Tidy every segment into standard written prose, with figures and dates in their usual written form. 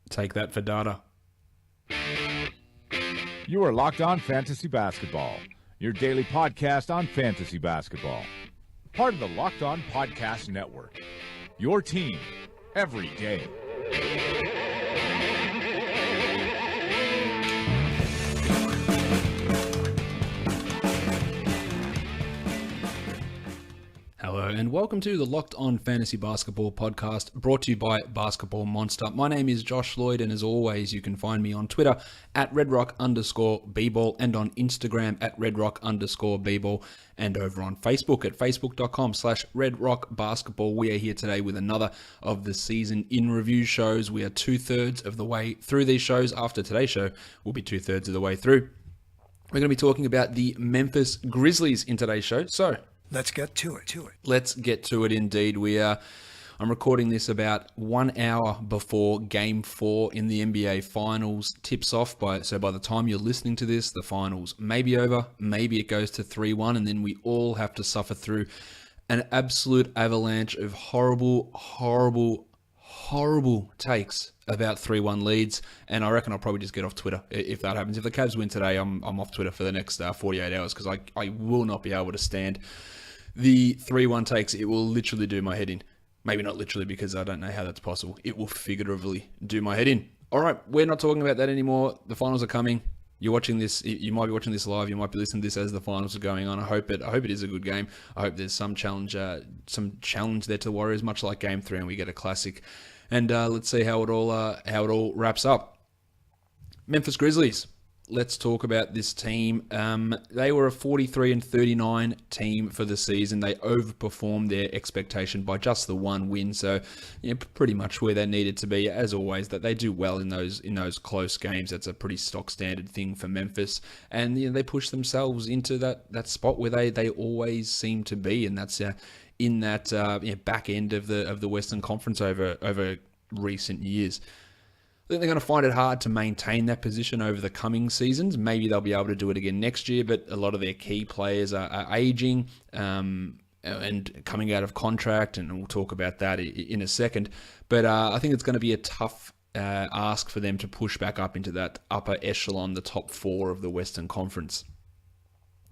Take that for data. You are Locked On Fantasy Basketball, your daily podcast on fantasy basketball. Part of the Locked On Podcast Network, your team every day. Hello and welcome to the Locked On Fantasy Basketball podcast, brought to you by Basketball Monster. My name is Josh Lloyd, and as always, you can find me on Twitter at redrock_bball and on Instagram at redrock_bball and over on Facebook at facebook.com/redrockbasketball. We are here today with another of the season in review shows. We are 2/3 of the way through these shows. After today's show, we'll be 2/3 of the way through. We're going to be talking about the Memphis Grizzlies in today's show. So let's get to it. Let's get to it indeed. I'm recording this about 1 hour before Game 4 in the NBA Finals tips off. So by the time you're listening to this, the Finals may be over. Maybe it goes to 3-1, and then we all have to suffer through an absolute avalanche of horrible takes about 3-1 leads. And I reckon I'll probably just get off Twitter if that happens. If the Cavs win today, I'm off Twitter for the next 48 hours because I will not be able to stand the 3-1 takes. It will literally do my head in. Maybe not literally, because I don't know how that's possible. It will figuratively do my head in. All right, we're not talking about that anymore. The finals are coming. You're watching this. You might be watching this live. You might be listening to this as the finals are going on. I hope it is a good game. I hope there's some challenge there to the Warriors, much like Game 3, and we get a classic. And let's see how it all wraps up. Memphis Grizzlies. Let's talk about this team. They were a 43-39 team for the season. They overperformed their expectation by just the one win. So, pretty much where they needed to be. As always, that they do well in those close games. That's a pretty stock standard thing for Memphis. And they push themselves into that spot where they always seem to be, and that's in that back end of the Western Conference over recent years. I think they're going to find it hard to maintain that position over the coming seasons. Maybe they'll be able to do it again next year, but a lot of their key players are aging and coming out of contract, and we'll talk about that in a second. But I think it's going to be a tough ask for them to push back up into that upper echelon, the top 4 of the Western Conference.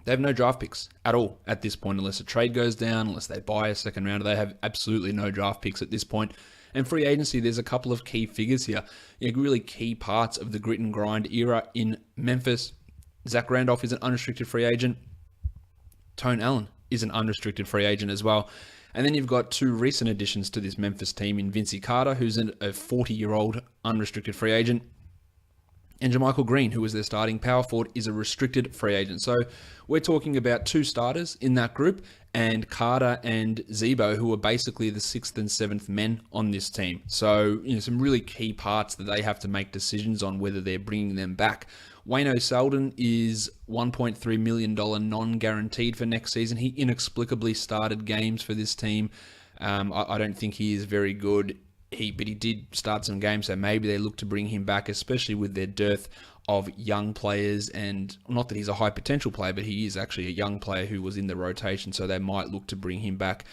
They have no draft picks at all at this point, unless a trade goes down, unless they buy a second rounder. They have absolutely no draft picks at this point. And free agency, there's a couple of key figures here, really key parts of the grit and grind era in Memphis. Zach Randolph is an unrestricted free agent. Tone Allen is an unrestricted free agent as well. And then you've got 2 recent additions to this Memphis team in Vince Carter, who's a 40-year-old unrestricted free agent, and JaMychal Green, who was their starting power forward, is a restricted free agent. So we're talking about 2 starters in that group, and Carter and Zebo, who are basically the 6th and 7th men on this team. So, some really key parts that they have to make decisions on whether they're bringing them back. Wayno Selden is $1.3 million non-guaranteed for next season. He inexplicably started games for this team. I don't think he is very good. But he did start some games, so maybe they look to bring him back, especially with their dearth of young players. And not that he's a high potential player, but he is actually a young player who was in the rotation, so they might look to bring him back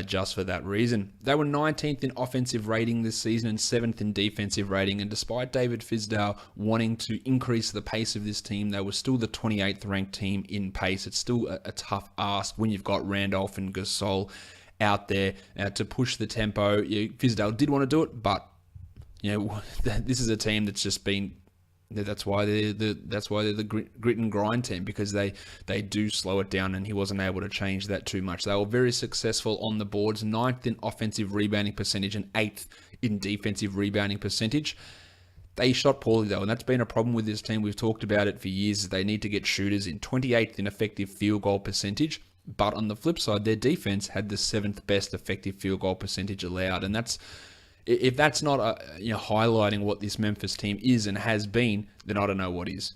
just for that reason. They were 19th in offensive rating this season and 7th in defensive rating. And despite David Fizdale wanting to increase the pace of this team, they were still the 28th ranked team in pace. It's still a tough ask when you've got Randolph and Gasol out there to push the tempo. Fizdale did want to do it, but this is a team that's just been. That's why they're the grit and grind team, because they do slow it down, and he wasn't able to change that too much. They were very successful on the boards, 9th in offensive rebounding percentage and 8th in defensive rebounding percentage. They shot poorly though, and that's been a problem with this team. We've talked about it for years. They need to get shooters in. 28th in effective field goal percentage. But on the flip side, their defense had the 7th best effective field goal percentage allowed. And if that's not highlighting what this Memphis team is and has been, then I don't know what is.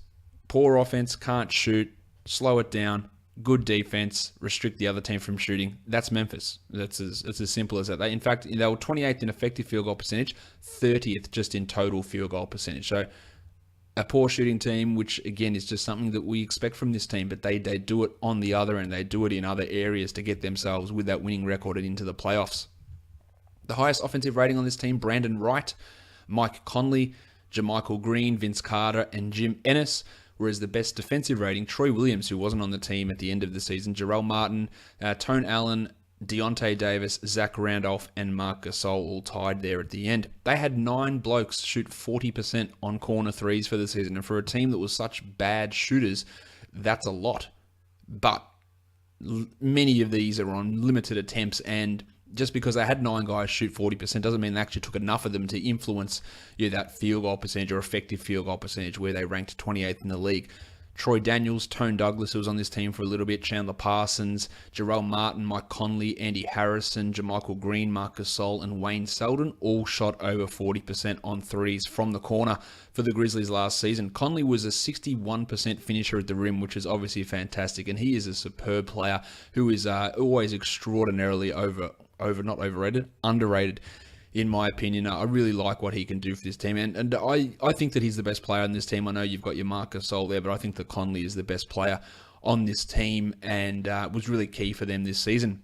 Poor offense, can't shoot, slow it down, good defense, restrict the other team from shooting. That's Memphis. That's as simple as that. In fact, they were 28th in effective field goal percentage, 30th just in total field goal percentage. So a poor shooting team, which again is just something that we expect from this team, but they do it on the other end. They do it in other areas to get themselves with that winning record and into the playoffs. The highest offensive rating on this team, Brandon Wright, Mike Conley, Jermichael Green, Vince Carter, and Jim Ennis. Whereas the best defensive rating, Troy Williams, who wasn't on the team at the end of the season, Jarrell Martin, Tone Allen, Deontay Davis, Zach Randolph, and Marc Gasol all tied there at the end. They had 9 blokes shoot 40% on corner threes for the season. And for a team that was such bad shooters, that's a lot. But many of these are on limited attempts, and just because they had 9 guys shoot 40% doesn't mean they actually took enough of them to influence that field goal percentage or effective field goal percentage where they ranked 28th in the league. Troy Daniels, Tone Douglas, who was on this team for a little bit, Chandler Parsons, Jarrell Martin, Mike Conley, Andy Harrison, Jermichael Green, Marc Gasol, and Wayne Selden all shot over 40% on threes from the corner for the Grizzlies last season. Conley was a 61% finisher at the rim, which is obviously fantastic, and he is a superb player who is always extraordinarily underrated. In my opinion, I really like what he can do for this team. And I think that he's the best player on this team. I know you've got your Marc Gasol there, but I think that Conley is the best player on this team and was really key for them this season.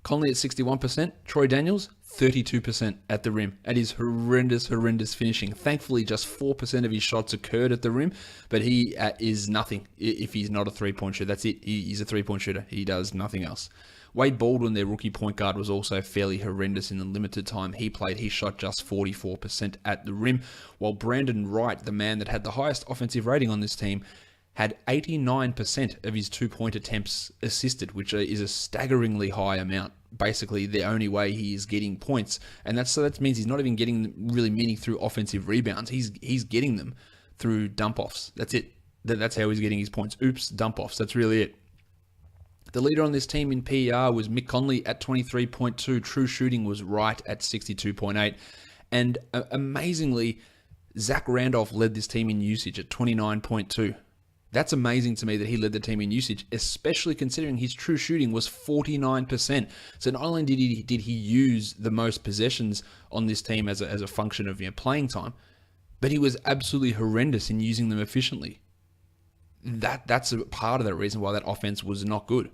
Conley at 61%, Troy Daniels, 32% at the rim. That is horrendous finishing. Thankfully, just 4% of his shots occurred at the rim, but he is nothing if he's not a three-point shooter. That's it. He's a three-point shooter. He does nothing else. Wade Baldwin, their rookie point guard, was also fairly horrendous in the limited time he played. He shot just 44% at the rim, while Brandon Wright, the man that had the highest offensive rating on this team, had 89% of his two-point attempts assisted, which is a staggeringly high amount. Basically, the only way he is getting points, and that means he's not even getting them really meaning through offensive rebounds. He's getting them through dump-offs. That's it. That's how he's getting his points. Oops, dump-offs. That's really it. The leader on this team in PER was Mick Conley at 23.2. True shooting was right at 62.8. And amazingly, Zach Randolph led this team in usage at 29.2. That's amazing to me that he led the team in usage, especially considering his true shooting was 49%. So not only did he use the most possessions on this team as a function of playing time, but he was absolutely horrendous in using them efficiently. That's a part of the reason why that offense was not good.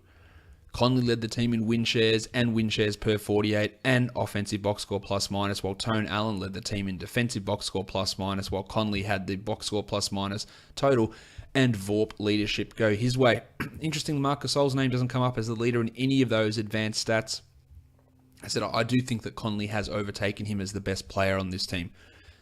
Conley led the team in win shares and win shares per 48 and offensive box score plus minus, while Tone Allen led the team in defensive box score plus minus, while Conley had the box score plus minus total, and VORP leadership go his way. Interesting, Marc Gasol's name doesn't come up as the leader in any of those advanced stats. I do think that Conley has overtaken him as the best player on this team.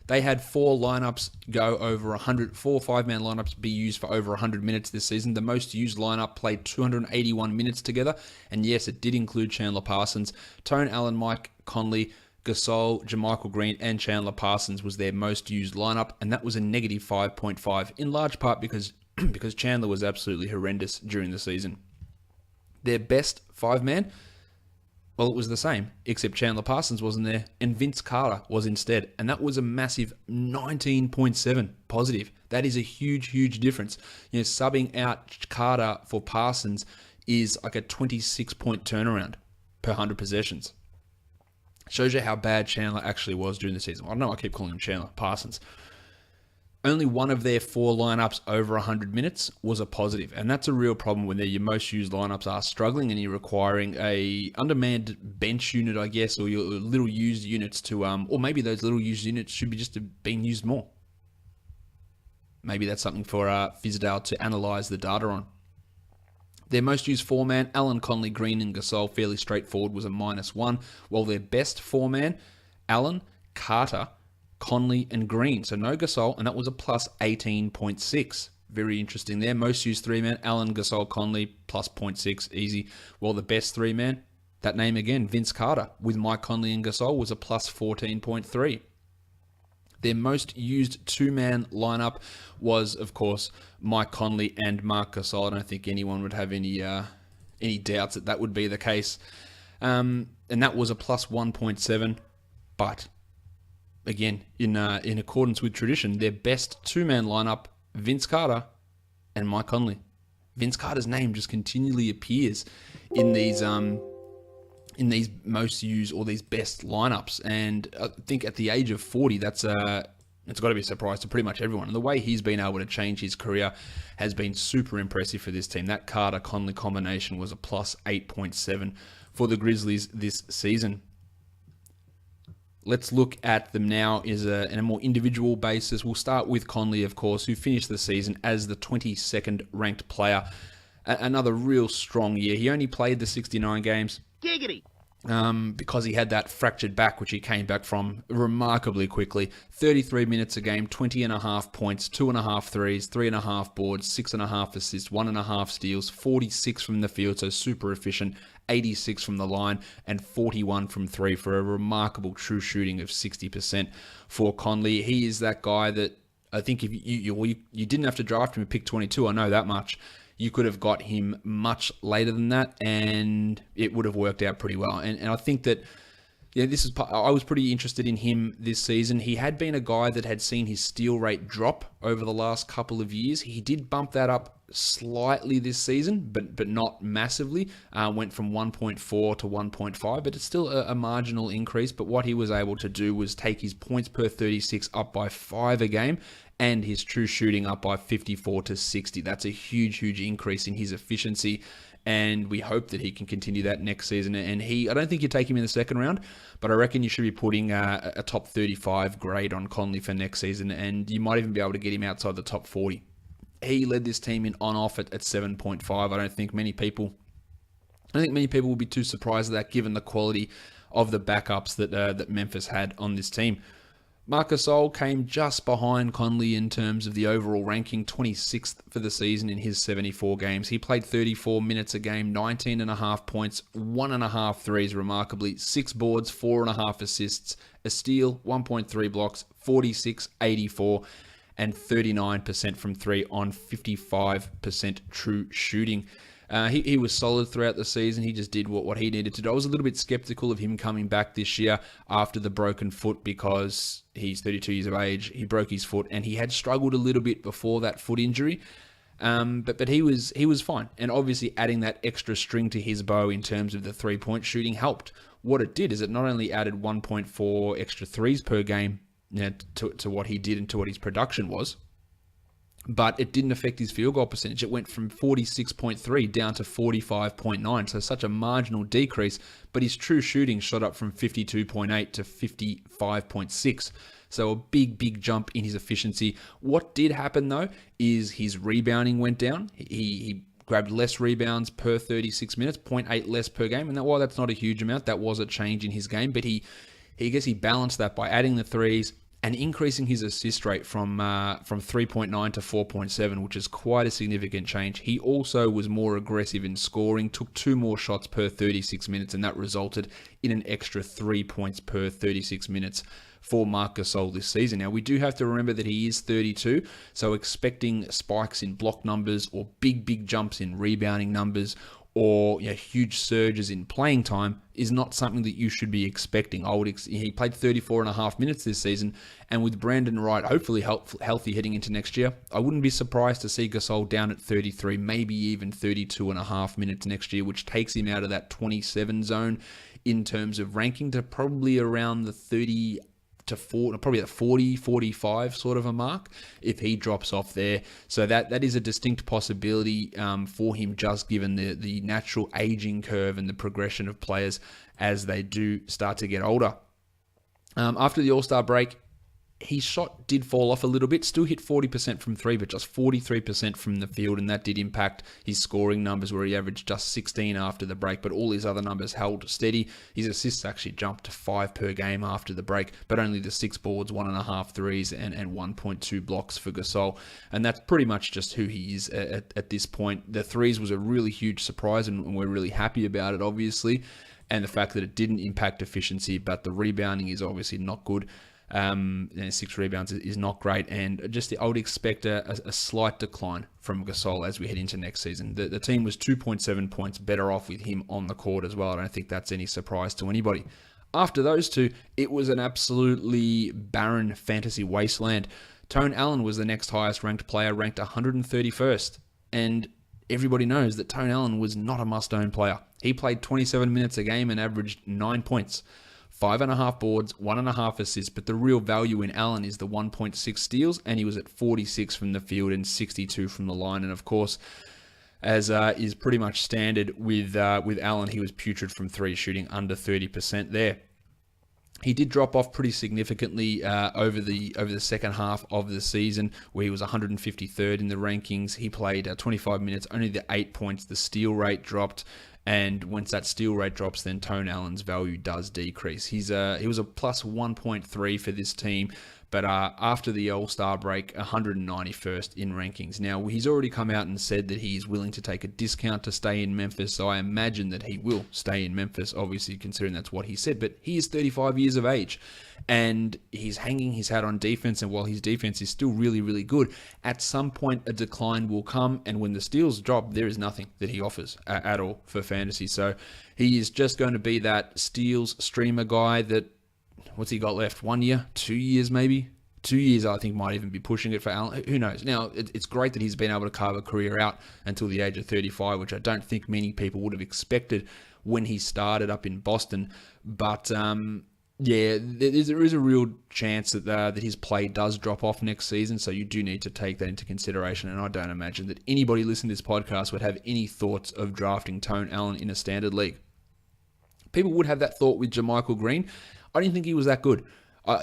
They had 4 lineups go over 100, 4 5-man lineups be used for over 100 minutes this season. The most used lineup played 281 minutes together. And yes, it did include Chandler Parsons. Tone Allen, Mike Conley, Gasol, Jermichael Green, and Chandler Parsons was their most used lineup. And that was a negative 5.5, in large part because Chandler was absolutely horrendous during the season. Their best 5-man, well, it was the same, except Chandler Parsons wasn't there, and Vince Carter was instead. And that was a massive 19.7 positive. That is a huge difference. Subbing out Carter for Parsons is like a 26-point turnaround per 100 possessions. Shows you how bad Chandler actually was during the season. I don't know, I keep calling him Chandler Parsons. Only one of their 4 lineups over 100 minutes was a positive. And that's a real problem when your most used lineups are struggling and you're requiring a undermanned bench unit, I guess, or your little used units to, or maybe those little used units should be just being used more. Maybe that's something for Fizdale to analyze the data on. Their most used 4-man, Allen, Conley, Green, and Gasol, fairly straightforward, was a -1, while their best 4-man, Allen, Carter, Conley, and Green. So no Gasol, and that was a plus 18.6. Very interesting there. Most used 3-man, Allen, Gasol, Conley, plus 0.6, easy. While the best 3-man, that name again, Vince Carter, with Mike Conley and Gasol, was a plus 14.3. Their most used 2-man lineup was, of course, Mike Conley and Marc Gasol. I don't think anyone would have any doubts that would be the case. And that was a plus 1.7, but again, in accordance with tradition, their best 2-man lineup, Vince Carter and Mike Conley. Vince Carter's name just continually appears in these most used or these best lineups. And I think at the age of 40, it's got to be a surprise to pretty much everyone. And the way he's been able to change his career has been super impressive for this team. That Carter-Conley combination was a plus 8.7 for the Grizzlies this season. Let's look at them now in a more individual basis. We'll start with Conley, of course, who finished the season as the 22nd ranked player. Another real strong year. He only played the 69 games. Giggity! Because he had that fractured back, which he came back from remarkably quickly. 33 minutes a game, 20.5 points, 2.5 threes, 3.5 boards, 6.5 assists, 1.5 steals, 46 from the field, so super efficient, 86 from the line, and 41 from three for a remarkable true shooting of 60% for Conley. He is that guy that I think if you didn't have to draft him at pick 22, I know that much. You could have got him much later than that, and it would have worked out pretty well. And I think that, I was pretty interested in him this season. He had been a guy that had seen his steal rate drop over the last couple of years. He did bump that up slightly this season, but not massively. Went from 1.4 to 1.5, but it's still a marginal increase. But what he was able to do was take his points per 36 up by 5 a game, and his true shooting up by 54 to 60. That's a huge increase in his efficiency, and we hope that he can continue that next season. And I don't think you take him in the second round, but I reckon you should be putting a top 35 grade on Conley for next season, and you might even be able to get him outside the top 40. He led this team in on-off at 7.5. I don't think many people will be too surprised at that, given the quality of the backups that Memphis had on this team. Marc Gasol came just behind Conley in terms of the overall ranking, 26th for the season in his 74 games. He played 34 minutes a game, 19.5 points, 1.5 threes remarkably, 6 boards, 4.5 assists, a steal, 1.3 blocks, 46, 84, and 39% from three on 55% true shooting. He was solid throughout the season. He just did what he needed to do. I was a little bit skeptical of him coming back this year after the broken foot because he's 32 years of age. He broke his foot, and he had struggled a little bit before that foot injury. But he was fine. And obviously adding that extra string to his bow in terms of the three-point shooting helped. What it did is it not only added 1.4 extra threes per game to what he did and to what his production was, but it didn't affect his field goal percentage. It went from 46.3 down to 45.9, so such a marginal decrease, but his true shooting shot up from 52.8 to 55.6, so a big jump in his efficiency. What did happen, though, is his rebounding went down. He grabbed less rebounds per 36 minutes, 0.8 less per game, and while that's not a huge amount, that was a change in his game, but he balanced that by adding the threes and increasing his assist rate from 3.9 to 4.7, which is quite a significant change. He also was more aggressive in scoring, took 2 more shots per 36 minutes, and that resulted in an extra 3 points per 36 minutes for Marc Gasol this season. Now, we do have to remember that he is 32, so expecting spikes in block numbers or big jumps in rebounding numbers or huge surges in playing time is not something that you should be expecting. He played 34.5 minutes this season, and with Brandon Wright hopefully healthy heading into next year, I wouldn't be surprised to see Gasol down at 33, maybe even 32.5 minutes next year, which takes him out of that 27 zone in terms of ranking to probably around the 30 to 40, probably at 40, 45 sort of a mark if he drops off there. So that is a distinct possibility for him, just given the natural aging curve and the progression of players as they do start to get older. After the All-Star break, his shot did fall off a little bit, still hit 40% from three, but just 43% from the field, and that did impact his scoring numbers, where he averaged just 16 after the break, but all his other numbers held steady. His assists actually jumped to 5 per game after the break, but only the 6 boards, 1.5 threes, and 1.2 blocks for Gasol, and that's pretty much just who he is at this point. The threes was a really huge surprise, and we're really happy about it, obviously, and the fact that it didn't impact efficiency, but the rebounding is obviously not good. 6 rebounds is not great, and I would expect a slight decline from Gasol as we head into next season. The team was 2.7 points better off with him on the court as well. I don't think that's any surprise to anybody. After those two, it was an absolutely barren fantasy wasteland. Tone Allen was the next highest ranked player, ranked 131st, and everybody knows that Tone Allen was not a must-own player. He played 27 minutes a game and averaged 9 points. 5.5 boards, 1.5 assists, but the real value in Allen is the 1.6 steals, and he was at 46 from the field and 62 from the line. And of course, as is pretty much standard with Allen, he was putrid from three, shooting under 30% there. He did drop off pretty significantly over the second half of the season, where he was 153rd in the rankings. He played 25 minutes, only the 8 points. The steal rate dropped, and once that steal rate drops, then Tone Allen's value does decrease. He was a plus 1.3 for this team, but after the All-Star break, 191st in rankings. Now, he's already come out and said that he's willing to take a discount to stay in Memphis, so I imagine that he will stay in Memphis, obviously, considering that's what he said. But he is 35 years of age, and he's hanging his hat on defense, and while his defense is still really, really good, at some point a decline will come, and when the steals drop, there is nothing that he offers at all for fantasy. So he is just going to be that steals streamer guy that, what's he got left? 1 year? 2 years maybe? 2 years, I think, might even be pushing it for Allen. Who knows? Now, it's great that he's been able to carve a career out until the age of 35, which I don't think many people would have expected when he started up in Boston. But, yeah, there is a real chance that his play does drop off next season, so you do need to take that into consideration. And I don't imagine that anybody listening to this podcast would have any thoughts of drafting Tone Allen in a standard league. People would have that thought with Jermichael Green. I didn't think he was that good.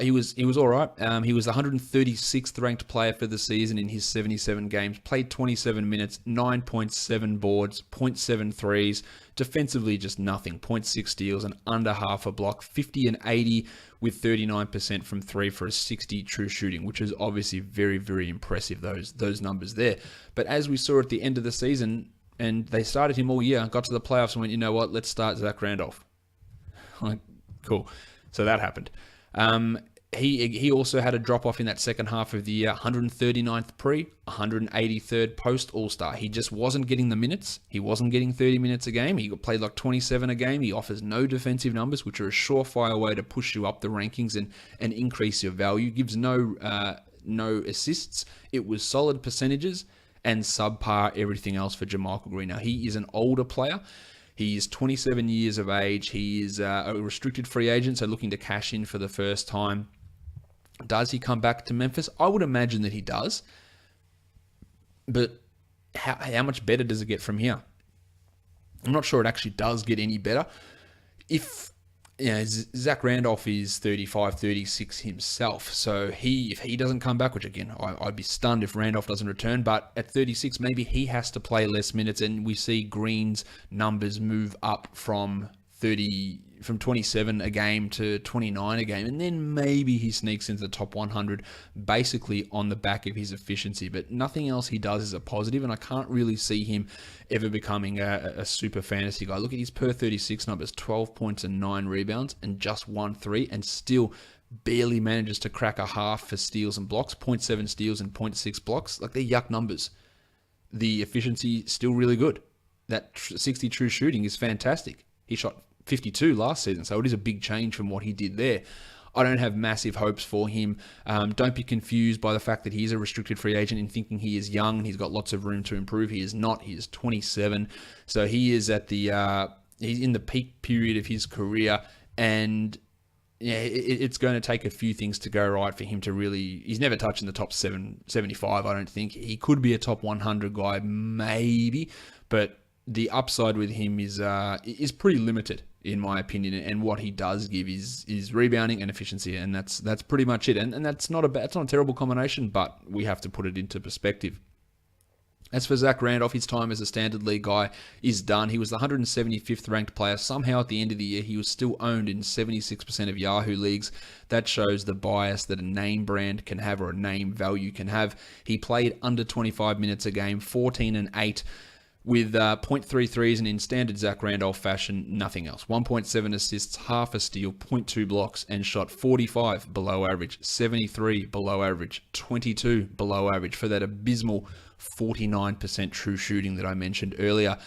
He was all right. He was the 136th ranked player for the season in his 77 games. Played 27 minutes, 9.7 boards, 0.7 threes. Defensively, just nothing. 0.6 steals and under half a block. 50 and 80 with 39% from three for a 60 true shooting, which is obviously very, very impressive, those numbers there. But as we saw at the end of the season, and they started him all year, got to the playoffs and went, you know what, let's start Zach Randolph. Like, cool. So that happened. He also had a drop-off in that second half of the year, 139th pre, 183rd post-All-Star. He just wasn't getting the minutes. He wasn't getting 30 minutes a game. He played like 27 a game. He offers no defensive numbers, which are a surefire way to push you up the rankings and increase your value. Gives no assists. It was solid percentages and subpar everything else for Jermichael Green. Now, he is an older player. He is 27 years of age. He is a restricted free agent, so looking to cash in for the first time. Does he come back to Memphis? I would imagine that he does. But how much better does it get from here? I'm not sure it actually does get any better. If Zach Randolph is 35, 36 himself, so if he doesn't come back, which again, I'd be stunned if Randolph doesn't return, but at 36, maybe he has to play less minutes, and we see Green's numbers move up from 27 a game to 29 a game, and then maybe he sneaks into the top 100 basically on the back of his efficiency, but nothing else he does is a positive, and I can't really see him ever becoming a super fantasy guy. Look at his per 36 numbers, 12 points and 9 rebounds and just 1 3, and still barely manages to crack a half for steals and blocks, 0.7 steals and 0.6 blocks. Like, they're yuck numbers. The efficiency still really good. That 60 true shooting is fantastic. He shot 52 last season, so it is a big change from what he did there. I don't have massive hopes for him. Don't be confused by the fact that he's a restricted free agent in thinking he is young and he's got lots of room to improve. He is not. He is 27, so he is at he's in the peak period of his career, and yeah, it's going to take a few things to go right for him to really. He's never touching the top 75. I don't think he could be a top 100 guy, maybe, but the upside with him is pretty limited, in my opinion, and what he does give is rebounding and efficiency, and that's pretty much it. And that's not a terrible combination, but we have to put it into perspective. As for Zach Randolph, his time as a standard league guy is done. He was the 175th ranked player. Somehow at the end of the year, he was still owned in 76% of Yahoo leagues. That shows the bias that a name brand can have, or a name value can have. He played under 25 minutes a game, 14 and 8. With 0.3 threes, and in standard Zach Randolph fashion, nothing else. 1.7 assists, half a steal, 0.2 blocks, and shot 45 below average, 73 below average, 22 below average for that abysmal 49% true shooting that I mentioned earlier.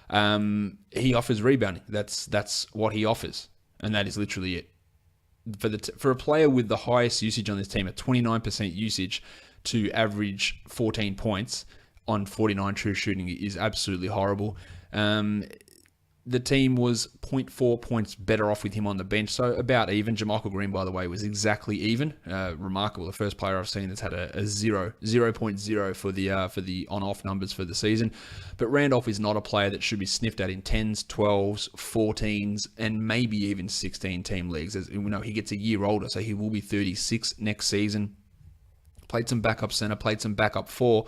He offers rebounding. That's what he offers, and that is literally it. For a player with the highest usage on this team, at 29% usage, to average 14 points on 49 true shooting is absolutely horrible. the team was zero point 0.4 points better off with him on the bench, so about even. JaMychal Green, by the way, was exactly even. Remarkable. The first player I've seen that's had a 0.0 for the on-off numbers for the season. But Randolph is not a player that should be sniffed at in 10s, 12s, 14s, and maybe even 16-team leagues. As you know, he gets a year older, so he will be 36 next season. Played some backup center, played some backup 4,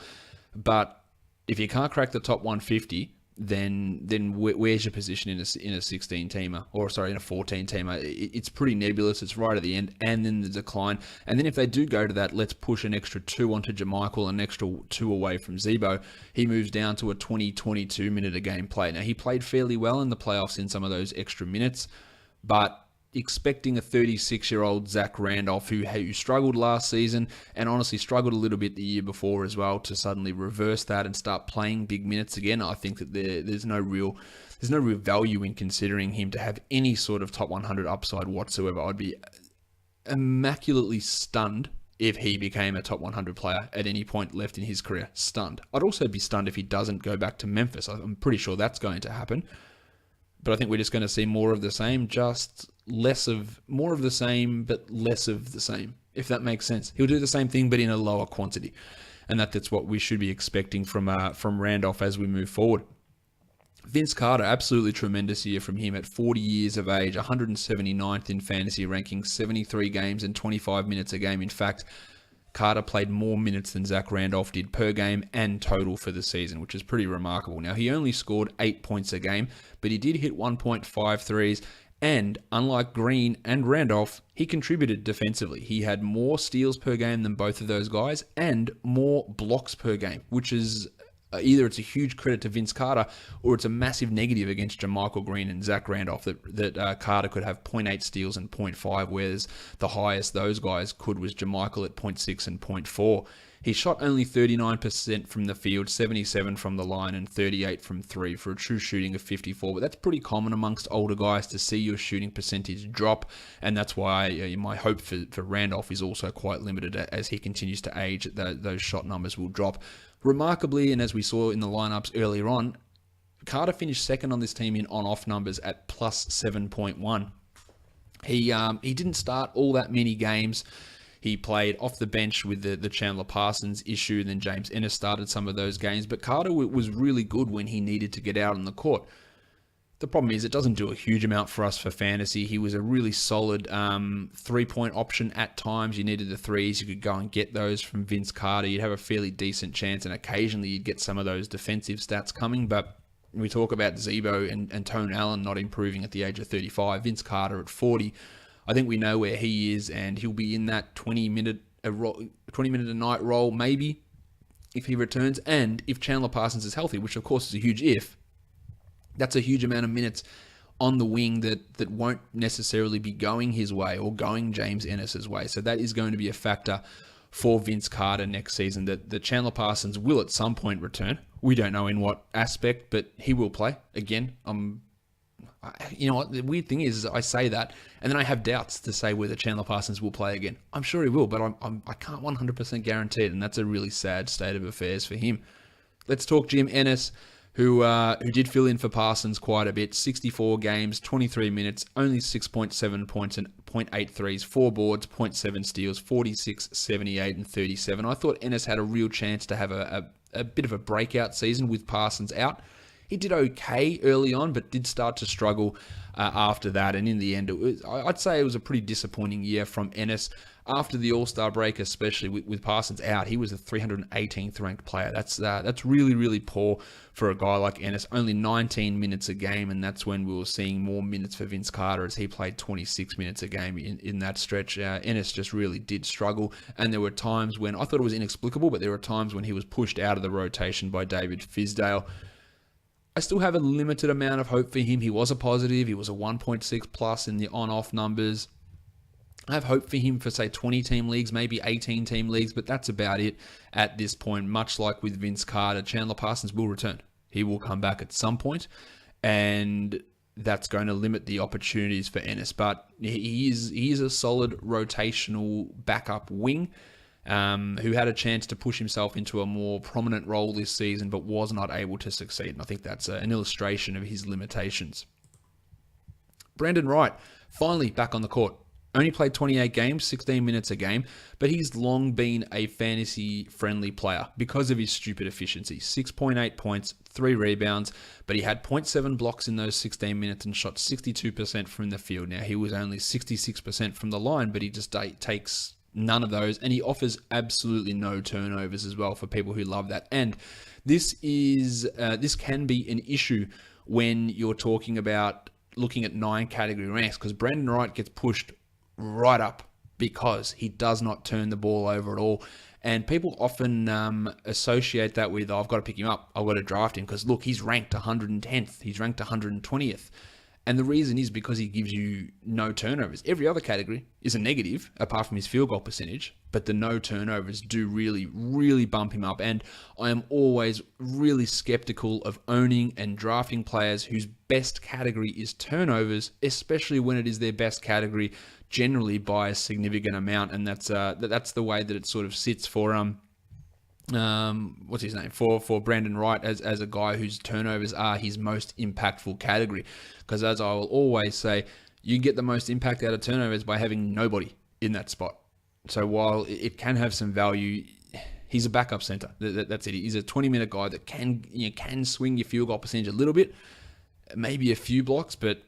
but if you can't crack the top 150, then where's your position in a 16-teamer? Or, sorry, in a 14-teamer? It's pretty nebulous. It's right at the end, and then the decline. And then if they do go to that, let's push an extra 2 onto JaMychal, an extra 2 away from Zebo. He moves down to a 22 minute a game play. Now, he played fairly well in the playoffs in some of those extra minutes, but expecting a 36-year-old Zach Randolph who struggled last season and honestly struggled a little bit the year before as well to suddenly reverse that and start playing big minutes again, I think that there's no real value in considering him to have any sort of top 100 upside whatsoever. I'd be immaculately stunned if he became a top 100 player at any point left in his career. Stunned. I'd also be stunned if he doesn't go back to Memphis. I'm pretty sure that's going to happen. But I think we're just going to see more of the same, more of the same, but less of the same, if that makes sense. He'll do the same thing, but in a lower quantity. And that's what we should be expecting from Randolph as we move forward. Vince Carter, absolutely tremendous year from him at 40 years of age, 179th in fantasy ranking, 73 games and 25 minutes a game. In fact, Carter played more minutes than Zach Randolph did per game and total for the season, which is pretty remarkable. Now, he only scored 8 points a game, but he did hit 1.5 threes, and unlike Green and Randolph, he contributed defensively. He had more steals per game than both of those guys and more blocks per game, which is either it's a huge credit to Vince Carter or it's a massive negative against JaMychal Green and Zach Randolph that Carter could have 0.8 steals and 0.5, whereas the highest those guys could was JaMychal at 0.6 and 0.4. He shot only 39% from the field, 77 from the line, and 38 from 3 for a true shooting of 54. But that's pretty common amongst older guys to see your shooting percentage drop, and that's why my hope for Randolph is also quite limited as he continues to age. Those shot numbers will drop. Remarkably, and as we saw in the lineups earlier on, Carter finished second on this team in on-off numbers at plus 7.1. He didn't start all that many games. He played off the bench with the Chandler Parsons issue, then James Ennis started some of those games, but Carter was really good when he needed to get out on the court. The problem is it doesn't do a huge amount for us for fantasy. He was a really solid three-point option at times. You needed the threes. You could go and get those from Vince Carter. You'd have a fairly decent chance, and occasionally you'd get some of those defensive stats coming, but we talk about Zebo and Tone Allen not improving at the age of 35. Vince Carter at 40. I think we know where he is, and he'll be in that 20-minute a night role, maybe, if he returns. And if Chandler Parsons is healthy, which of course is a huge if, that's a huge amount of minutes on the wing that won't necessarily be going his way or going James Ennis's way. So that is going to be a factor for Vince Carter next season, that Chandler Parsons will at some point return. We don't know in what aspect, but he will play. Again, you know what, the weird thing is I say that, and then I have doubts to say whether Chandler Parsons will play again. I'm sure he will, but I can't 100% guarantee it, and that's a really sad state of affairs for him. Let's talk Jim Ennis, who did fill in for Parsons quite a bit. 64 games, 23 minutes, only 6.7 points and 0.8 threes, 4 boards, 0.7 steals, 46, 78, and 37. I thought Ennis had a real chance to have a bit of a breakout season with Parsons out. He did okay early on, but did start to struggle after that. And in the end, I'd say it was a pretty disappointing year from Ennis. After the All-Star break, especially with Parsons out, he was the 318th ranked player. That's really, really poor for a guy like Ennis. Only 19 minutes a game, and that's when we were seeing more minutes for Vince Carter as he played 26 minutes a game in that stretch. Ennis just really did struggle, and there were times when I thought it was inexplicable, but there were times when he was pushed out of the rotation by David Fizdale. I still have a limited amount of hope for him. He was a positive. He was a 1.6 plus in the on-off numbers. I have hope for him for, say, 20-team leagues, maybe 18-team leagues, but that's about it at this point. Much like with Vince Carter, Chandler Parsons will return. He will come back at some point, and that's going to limit the opportunities for Ennis. But he is a solid rotational backup wing. who had a chance to push himself into a more prominent role this season, but was not able to succeed. And I think that's an illustration of his limitations. Brandon Wright, finally back on the court. Only played 28 games, 16 minutes a game, but he's long been a fantasy-friendly player because of his stupid efficiency. 6.8 points, 3 rebounds, but he had 0.7 blocks in those 16 minutes and shot 62% from the field. Now, he was only 66% from the line, but he just takes none of those, and he offers absolutely no turnovers as well for people who love that. And this can be an issue when you're talking about looking at 9 category ranks, because Brandon Wright gets pushed right up because he does not turn the ball over at all. And people often associate that with, I've got to pick him up, I've got to draft him, because look, he's ranked 110th, he's ranked 120th. And the reason is because he gives you no turnovers. Every other category is a negative, apart from his field goal percentage, but the no turnovers do really, really bump him up. And I am always really skeptical of owning and drafting players whose best category is turnovers, especially when it is their best category generally by a significant amount. And that's the way that it sort of sits for what's his name, for Brandon Wright as a guy whose turnovers are his most impactful category. Because as I will always say, you get the most impact out of turnovers by having nobody in that spot. So while it can have some value, he's a backup center. That's it. He's a 20-minute guy that can swing your field goal percentage a little bit, maybe a few blocks, but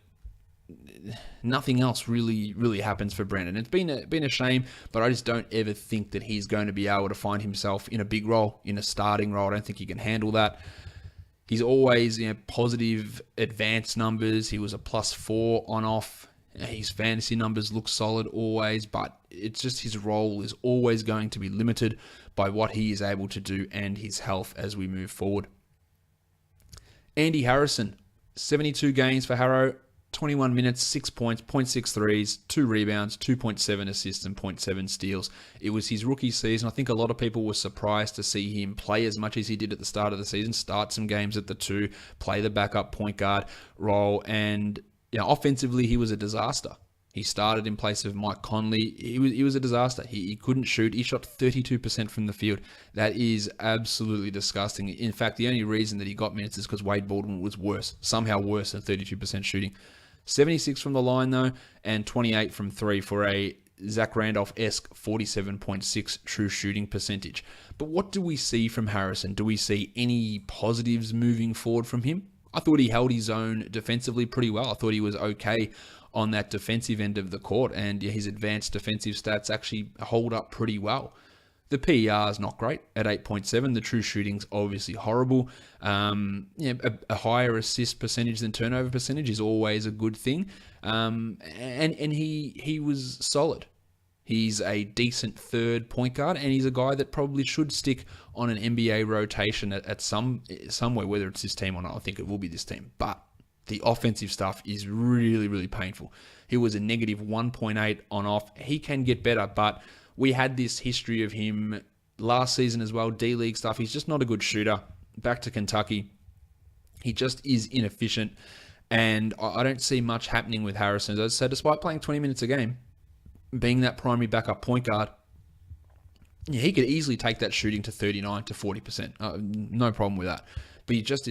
nothing else really happens for Brandon. It's been a shame, but I just don't ever think that he's going to be able to find himself in a big role, in a starting role. I don't think he can handle that. He's always positive advanced numbers. He was a +4 on off. His fantasy numbers look solid always, but it's just his role is always going to be limited by what he is able to do and his health as we move forward. Andy Harrison, 72 games for Harrow, 21 minutes, 6 points, 0.6 threes, 2 rebounds, 2.7 assists, and 0.7 steals. It was his rookie season. I think a lot of people were surprised to see him play as much as he did at the start of the season, start some games at the 2, play the backup point guard role, and offensively, he was a disaster. He started in place of Mike Conley. He was a disaster. He couldn't shoot. He shot 32% from the field. That is absolutely disgusting. In fact, the only reason that he got minutes is because Wade Baldwin was somehow worse than 32% shooting. 76 from the line, though, and 28 from 3 for a Zach Randolph-esque 47.6 true shooting percentage. But what do we see from Harrison? Do we see any positives moving forward from him? I thought he held his own defensively pretty well. I thought he was okay on that defensive end of the court, and his advanced defensive stats actually hold up pretty well. The PER is not great at 8.7. The true shooting's obviously horrible. A higher assist percentage than turnover percentage is always a good thing. And he was solid. He's a decent third point guard, and he's a guy that probably should stick on an NBA rotation at somewhere, whether it's this team or not. I think it will be this team. But the offensive stuff is really, really painful. He was a negative 1.8 on off. He can get better, but we had this history of him last season as well, D-League stuff. He's just not a good shooter. Back to Kentucky. He just is inefficient, and I don't see much happening with Harrison. So despite playing 20 minutes a game, being that primary backup point guard, he could easily take that shooting to 39 to 40%. No problem with that. But he's just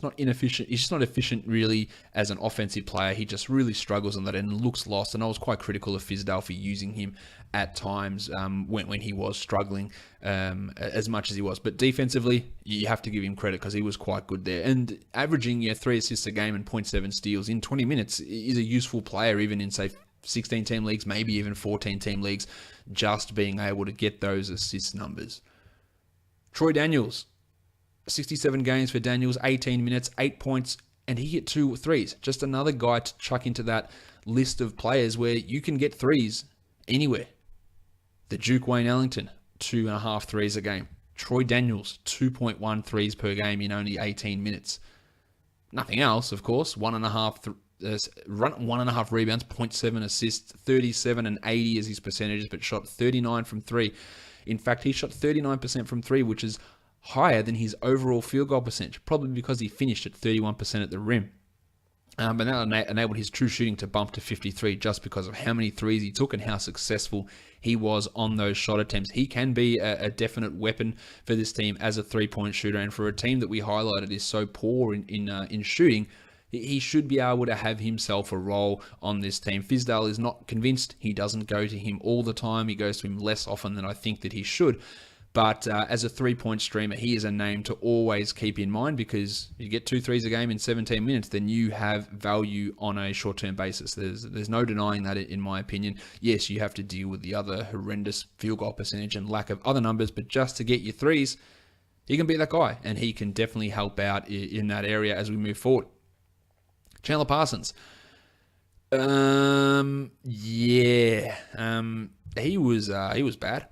not inefficient. He's just not efficient really as an offensive player. He just really struggles on that and looks lost. And I was quite critical of Fizdale for using him at times when he was struggling as much as he was. But defensively, you have to give him credit because he was quite good there. And averaging 3 assists a game and 0.7 steals in 20 minutes is a useful player, even in, say, 16-team leagues, maybe even 14-team leagues, just being able to get those assist numbers. Troy Daniels. 67 games for Daniels, 18 minutes, 8 points, and he hit 2 threes. Just another guy to chuck into that list of players where you can get threes anywhere. The Duke Wayne Ellington, 2.5 threes a game. Troy Daniels, 2.1 threes per game in only 18 minutes. Nothing else, of course. 1.5 rebounds, 0.7 assists, 37 and 80 is his percentages, but shot 39 from 3. In fact, he shot 39% from 3, which is higher than his overall field goal percentage, probably because he finished at 31% at the rim. But that enabled his true shooting to bump to 53 just because of how many threes he took and how successful he was on those shot attempts. He can be a definite weapon for this team as a three-point shooter, and for a team that we highlighted is so poor in shooting, he should be able to have himself a role on this team. Fizdale is not convinced. He doesn't go to him all the time. He goes to him less often than I think that he should. But as a three-point streamer, he is a name to always keep in mind, because you get 2 threes a game in 17 minutes, then you have value on a short-term basis. There's no denying that, in my opinion. Yes, you have to deal with the other horrendous field goal percentage and lack of other numbers, but just to get your threes, he can be that guy, and he can definitely help out in that area as we move forward. Chandler Parsons. He was bad.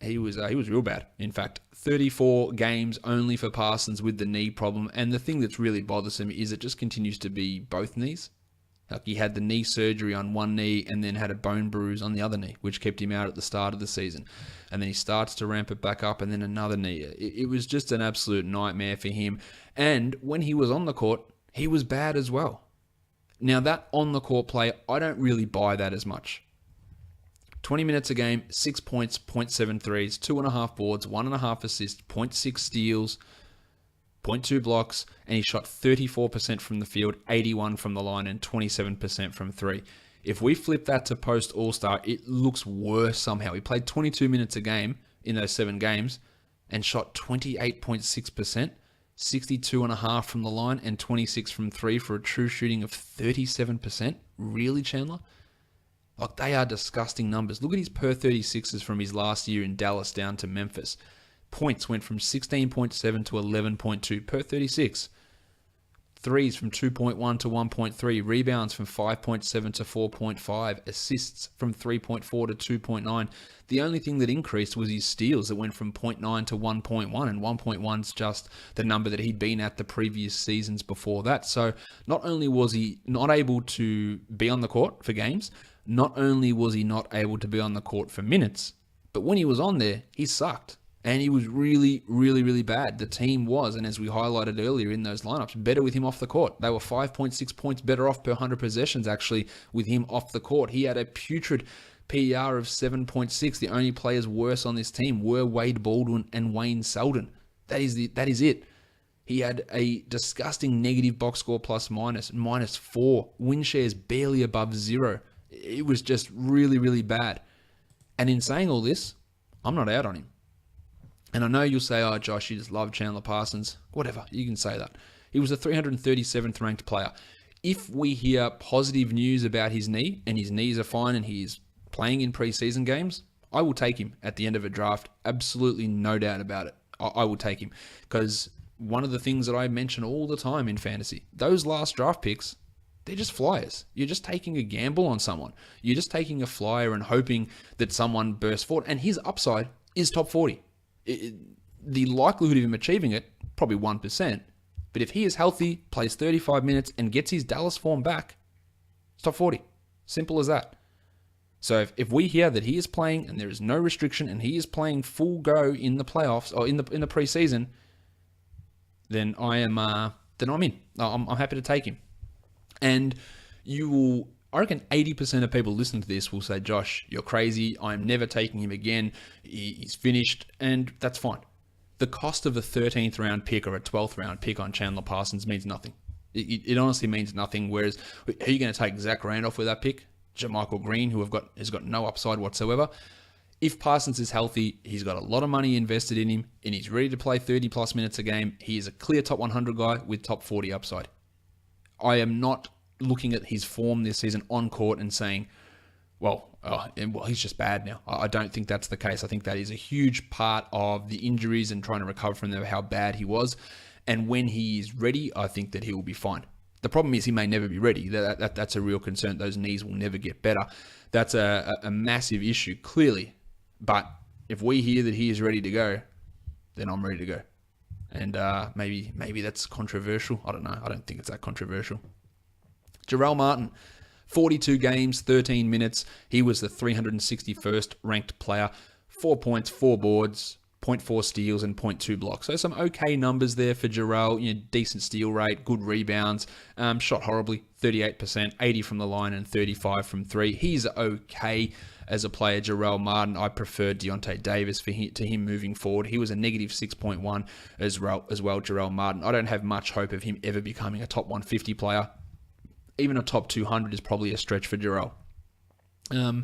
He was real bad. In fact, 34 games only for Parsons with the knee problem. And the thing that's really bothersome is it just continues to be both knees. Like, he had the knee surgery on one knee and then had a bone bruise on the other knee, which kept him out at the start of the season. And then he starts to ramp it back up, and then another knee. It was just an absolute nightmare for him. And when he was on the court, he was bad as well. Now, that on-the-court play, I don't really buy that as much. 20 minutes a game, 6 points, 0.7 threes, 2.5 boards, 1.5 assists, 0.6 steals, 0.2 blocks, and he shot 34% from the field, 81% from the line, and 27% from three. If we flip that to post-All-Star, it looks worse somehow. He played 22 minutes a game in those 7 games and shot 28.6%. 62.5% from the line and 26% from three for a true shooting of 37%. Really, Chandler? Like, they are disgusting numbers. Look at his per 36s from his last year in Dallas down to Memphis. Points went from 16.7 to 11.2 per 36. Threes from 2.1 to 1.3. Rebounds from 5.7 to 4.5. Assists from 3.4 to 2.9. The only thing that increased was his steals that went from 0.9 to 1.1. And 1.1's just the number that he'd been at the previous seasons before that. So not only was he not able to be on the court for games, not only was he not able to be on the court for minutes, but when he was on there, he sucked. And he was really, really, really bad. The team was, and as we highlighted earlier in those lineups, better with him off the court. They were 5.6 points better off per 100 possessions, actually, with him off the court. He had a putrid PER of 7.6. The only players worse on this team were Wade Baldwin and Wayne Selden. That is it. He had a disgusting negative box score plus minus, -4. Win shares barely above 0. It was just really, really bad. And in saying all this, I'm not out on him. And I know you'll say, oh, Josh, you just love Chandler Parsons. Whatever, you can say that. He was the 337th ranked player. If we hear positive news about his knee, and his knees are fine and he's playing in preseason games, I will take him at the end of a draft. Absolutely no doubt about it. I will take him. Because one of the things that I mention all the time in fantasy, those last draft picks, they're just flyers. You're just taking a gamble on someone. You're just taking a flyer and hoping that someone bursts forward. And his upside is top 40. The likelihood of him achieving it, probably 1%. But if he is healthy, plays 35 minutes, and gets his Dallas form back, it's top 40. Simple as that. So if we hear that he is playing and there is no restriction and he is playing full go in the playoffs or in the preseason, then I'm in. I'm happy to take him. And I reckon 80% of people listening to this will say, Josh, you're crazy. I'm never taking him again. He's finished. And that's fine. The cost of a 13th round pick or a 12th round pick on Chandler Parsons means nothing. It honestly means nothing. Whereas, are you going to take Zach Randolph with that pick? JaMychal Green, who has got no upside whatsoever. If Parsons is healthy, he's got a lot of money invested in him, and he's ready to play 30 plus minutes a game. He is a clear top 100 guy with top 40 upside. I am not looking at his form this season on court and saying, well, he's just bad now. I don't think that's the case. I think that is a huge part of the injuries and trying to recover from them, how bad he was. And when he is ready, I think that he will be fine. The problem is he may never be ready. That's a real concern. Those knees will never get better. That's a massive issue, clearly. But if we hear that he is ready to go, then I'm ready to go. And maybe that's controversial. I don't know. I don't think it's that controversial. Jarrell Martin, 42 games, 13 minutes. He was the 361st ranked player. 4 points, 4 boards, 0.4 steals and 0.2 blocks. So some okay numbers there for Jarrell. Decent steal rate, good rebounds. Shot horribly, 38%, 80 from the line and 35 from three. He's okay as a player. Jarrell Martin, I preferred Deontay Davis to him moving forward. He was a negative 6.1 as well, Jarrell Martin. I don't have much hope of him ever becoming a top 150 player. Even a top 200 is probably a stretch for Jarrell. I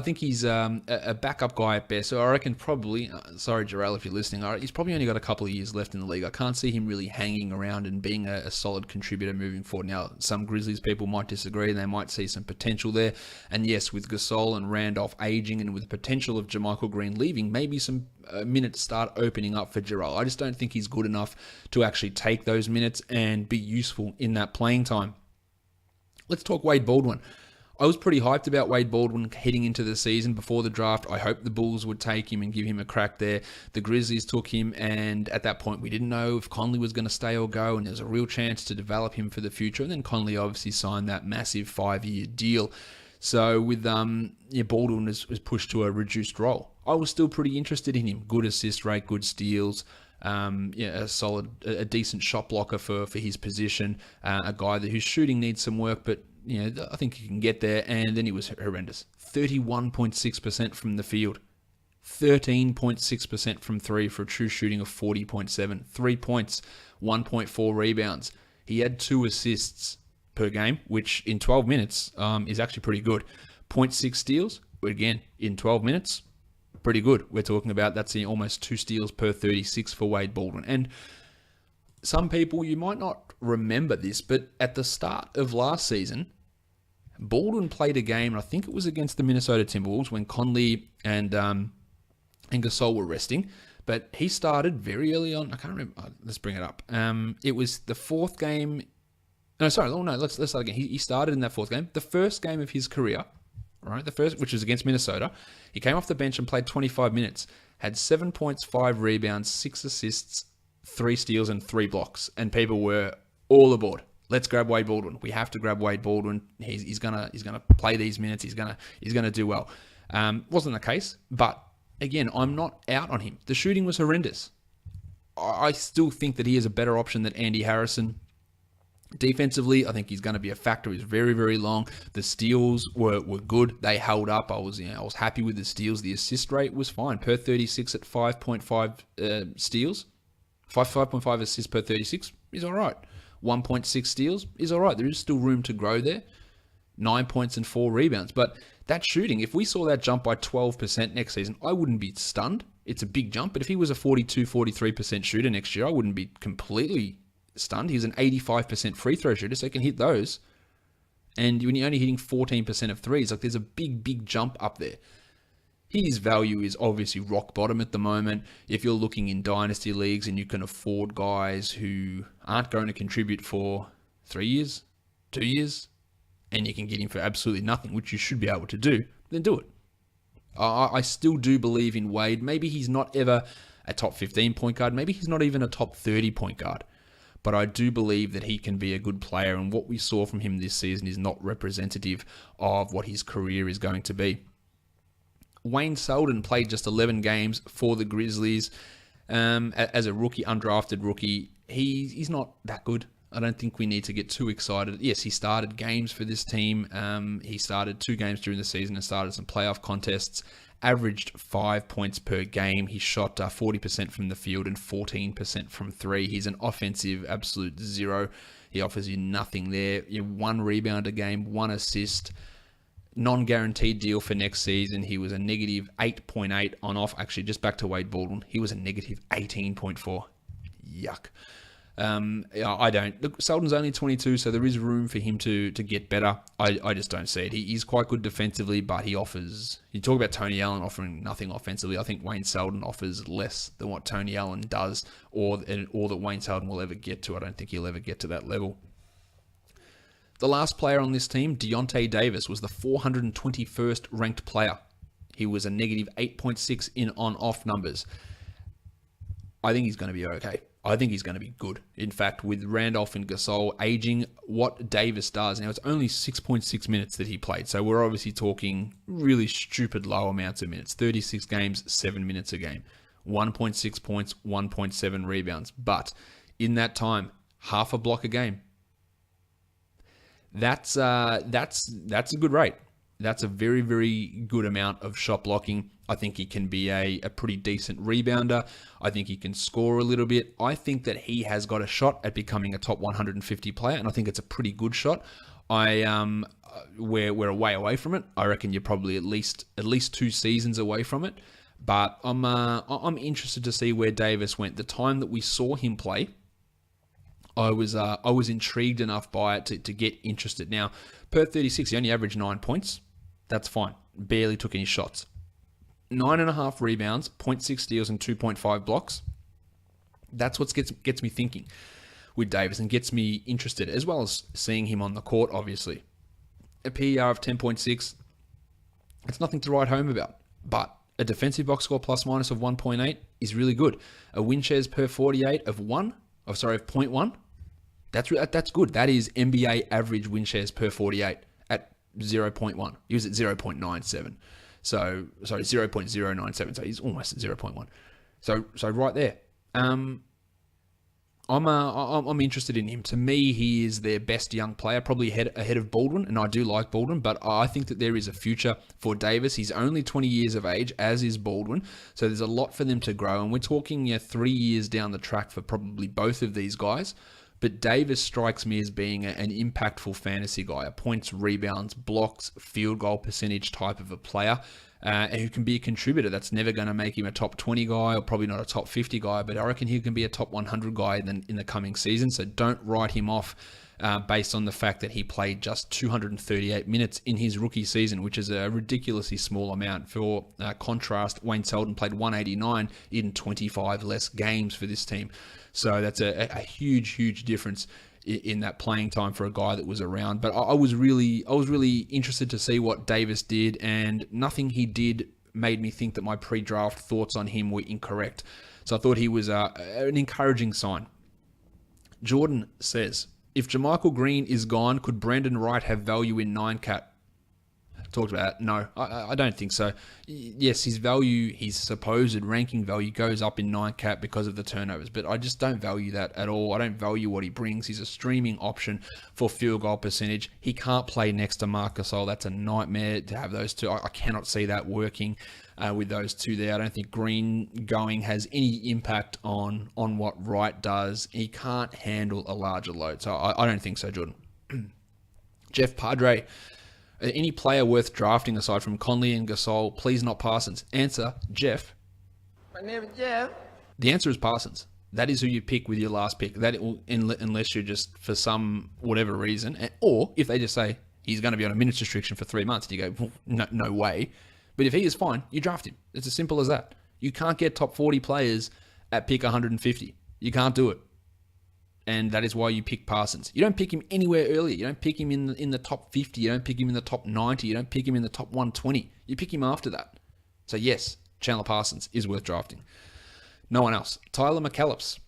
think he's a backup guy at best. So I reckon probably, sorry Jarrell if you're listening, he's probably only got a couple of years left in the league. I can't see him really hanging around and being a solid contributor moving forward. Now, some Grizzlies people might disagree and they might see some potential there. And yes, with Gasol and Randolph aging and with the potential of JaMychal Green leaving, maybe some minutes start opening up for Jarrell. I just don't think he's good enough to actually take those minutes and be useful in that playing time. Let's talk Wade Baldwin. I was pretty hyped about Wade Baldwin heading into the season before the draft. I hoped the Bulls would take him and give him a crack there. The Grizzlies took him, and at that point, we didn't know if Conley was going to stay or go, and there was a real chance to develop him for the future. And then Conley obviously signed that massive 5-year deal. So with Baldwin was pushed to a reduced role. I was still pretty interested in him. Good assist rate, good steals. A decent shot blocker for his position. A guy whose shooting needs some work, but I think he can get there. And then he was horrendous. 31.6% from the field. 13.6% from three for a true shooting of 40.7. 3 points, 1.4 rebounds. He had 2 assists per game, which in 12 minutes is actually pretty good. 0.6 steals, again, in 12 minutes, pretty good. We're talking about that's almost 2 steals per 36 for Wade Baldwin. And some people, you might not remember this, but at the start of last season, Baldwin played a game, and I think it was against the Minnesota Timberwolves when Conley and Gasol were resting. But he started very early on. I can't remember. Let's bring it up. It was the 4th game. No, sorry. Oh, no, let's start again. He started in that 4th game. The first game of his career, right? The first, which was against Minnesota. He came off the bench and played 25 minutes. Had 7 points, 5 rebounds, 6 assists, 3 steals, and 3 blocks. And people were all aboard. Let's grab Wade Baldwin. We have to grab Wade Baldwin. He's gonna play these minutes. He's gonna do well. Wasn't the case, but again, I'm not out on him. The shooting was horrendous. I still think that he is a better option than Andy Harrison. Defensively, I think he's going to be a factor. He's very, very long. The steals were good. They held up. I was happy with the steals. The assist rate was fine. Per 36 at 5.5 steals. 5.5 assists per 36 is all right. 1.6 steals is all right. There is still room to grow there. 9 points and 4 rebounds. But that shooting, if we saw that jump by 12% next season, I wouldn't be stunned. It's a big jump. But if he was a 43% shooter next year, I wouldn't be completely stunned. He's an 85% free throw shooter, so he can hit those. And when you're only hitting 14% of threes, there's a big jump up there. His value is obviously rock bottom at the moment. If you're looking in dynasty leagues and you can afford guys who aren't going to contribute for 3 years, 2 years, and you can get him for absolutely nothing, which you should be able to do, then do it. I still do believe in Wade. Maybe he's not ever a top 15 point guard. Maybe he's not even a top 30 point guard. But I do believe that he can be a good player, and what we saw from him this season is not representative of what his career is going to be. Wayne Selden played just 11 games for the Grizzlies as a rookie, undrafted rookie. He's not that good. I don't think we need to get too excited. Yes, he started games for this team. He started 2 games during the season and started some playoff contests. Averaged 5 points per game. He shot 40% from the field and 14% from 3. He's an offensive absolute zero. He offers you nothing there. 1 rebound a game, 1 assist. Non-guaranteed deal for next season. He was a negative 8.8 on off. Actually, just back to Wade Baldwin. He was a negative 18.4. Yuck. I don't. Look, Selden's only 22, so there is room for him to get better. I just don't see it. He is quite good defensively, but he offers... You talk about Tony Allen offering nothing offensively. I think Wayne Selden offers less than what Tony Allen does, or that Wayne Selden will ever get to. I don't think he'll ever get to that level. The last player on this team, Deontay Davis, was the 421st ranked player. He was a negative 8.6 in on-off numbers. I think he's going to be okay. I think he's going to be good. In fact, with Randolph and Gasol aging, what Davis does, now it's only 6.6 minutes that he played, so we're obviously talking really stupid low amounts of minutes. 36 games, 7 minutes a game. 1.6 points, 1.7 rebounds. But in that time, half a block a game. That's a good rate. That's a very, very good amount of shot blocking. I think he can be a pretty decent rebounder. I think he can score a little bit. I think that he has got a shot at becoming a top 150 player, and I think it's a pretty good shot. We're a way away from it. I reckon you're probably at least 2 seasons away from it. But I'm interested to see where Davis went. The time that we saw him play, I was intrigued enough by it to get interested. Now, per 36, he only averaged 9 points. That's fine. Barely took any shots. 9.5 rebounds, 0.6 steals, and 2.5 blocks. That's what gets me thinking with Davis and gets me interested, as well as seeing him on the court, obviously. A PER of 10.6, it's nothing to write home about. But a defensive box score plus minus of 1.8 is really good. A win shares per 48 of 0.1. That's good. That is NBA average win shares per 48 at 0.1. He was at 0.97. So, sorry, 0.097. So he's almost at 0.1. So right there. I'm interested in him. To me, he is their best young player, probably ahead of Baldwin, and I do like Baldwin, but I think that there is a future for Davis. He's only 20 years of age, as is Baldwin, so there's a lot for them to grow, and we're talking 3 years down the track for probably both of these guys. But Davis strikes me as being an impactful fantasy guy, a points, rebounds, blocks, field goal percentage type of a player, who can be a contributor. That's never going to make him a top 20 guy or probably not a top 50 guy, but I reckon he can be a top 100 guy in the coming season. So don't write him off based on the fact that he played just 238 minutes in his rookie season, which is a ridiculously small amount. For contrast, Wayne Selden played 189 in 25 less games for this team. So that's a huge, huge difference in that playing time for a guy that was around. But I was really interested to see what Davis did, and nothing he did made me think that my pre-draft thoughts on him were incorrect. So I thought he was an encouraging sign. Jordan says, if Jermichael Green is gone, could Brandon Wright have value in 9-cat? Talked about it. No, I don't think so. Yes, his value, his supposed ranking value goes up in 9-cat because of the turnovers, but I just don't value that at all. I don't value what he brings. He's a streaming option for field goal percentage. He can't play next to Marc Gasol. That's a nightmare to have those two. I cannot see that working with those two there. I don't think Green going has any impact on what Wright does. He can't handle a larger load, so I don't think so, Jordan. Jeff Padre, any player worth drafting aside from Conley and Gasol, please not Parsons. Answer, Jeff. My name is Jeff. The answer is Parsons. That is who you pick with your last pick. That unless you're just, for some whatever reason, or if they just say he's going to be on a minutes restriction for 3 months, and you go, well, no way. But if he is fine, you draft him. It's as simple as that. You can't get top 40 players at pick 150. You can't do it. And that is why you pick Parsons. You don't pick him anywhere earlier. You don't pick him in the top 50. You don't pick him in the top 90. You don't pick him in the top 120. You pick him after that. So yes, Chandler Parsons is worth drafting. No one else. Tyler McKellips,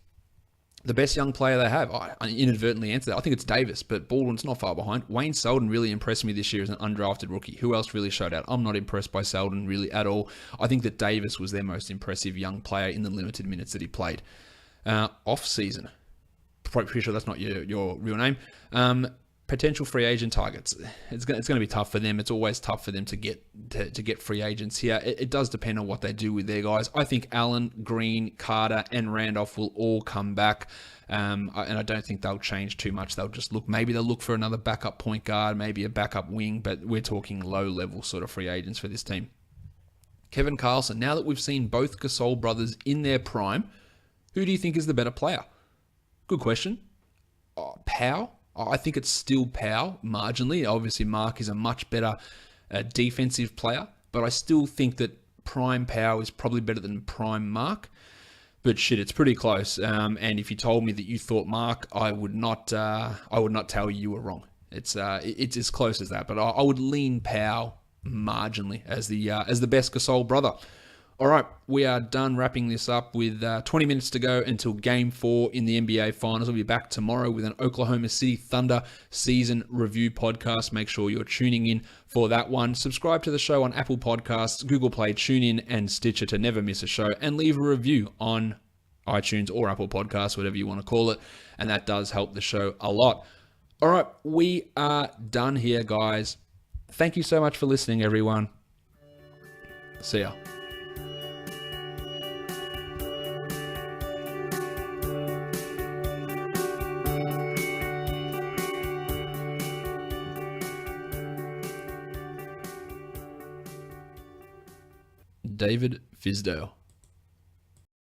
the best young player they have. I inadvertently answered that. I think it's Davis, but Baldwin's not far behind. Wayne Selden really impressed me this year as an undrafted rookie. Who else really showed out? I'm not impressed by Selden really at all. I think that Davis was their most impressive young player in the limited minutes that he played. Off-season. Pretty sure that's not your real name. Potential free agent targets. It's going to be tough for them. It's always tough for them to get free agents here. It does depend on what they do with their guys. I think Allen, Green, Carter, and Randolph will all come back. And I don't think they'll change too much. Maybe they'll look for another backup point guard, maybe a backup wing, but we're talking low-level sort of free agents for this team. Kevin Carlson, now that we've seen both Gasol brothers in their prime, who do you think is the better player? Good question. Powell? I think it's still Powell, marginally. Obviously, Mark is a much better defensive player, but I still think that prime Powell is probably better than prime Mark. But shit, it's pretty close. And if you told me that you thought Mark, I would not tell you were wrong. It's as close as that. But I would lean Powell marginally as the best Gasol brother. All right, we are done wrapping this up with 20 minutes to go until Game 4 in the NBA Finals. We'll be back tomorrow with an Oklahoma City Thunder season review podcast. Make sure you're tuning in for that one. Subscribe to the show on Apple Podcasts, Google Play, TuneIn, and Stitcher to never miss a show. And leave a review on iTunes or Apple Podcasts, whatever you want to call it. And that does help the show a lot. All right, we are done here, guys. Thank you so much for listening, everyone. See ya. David Fisdale.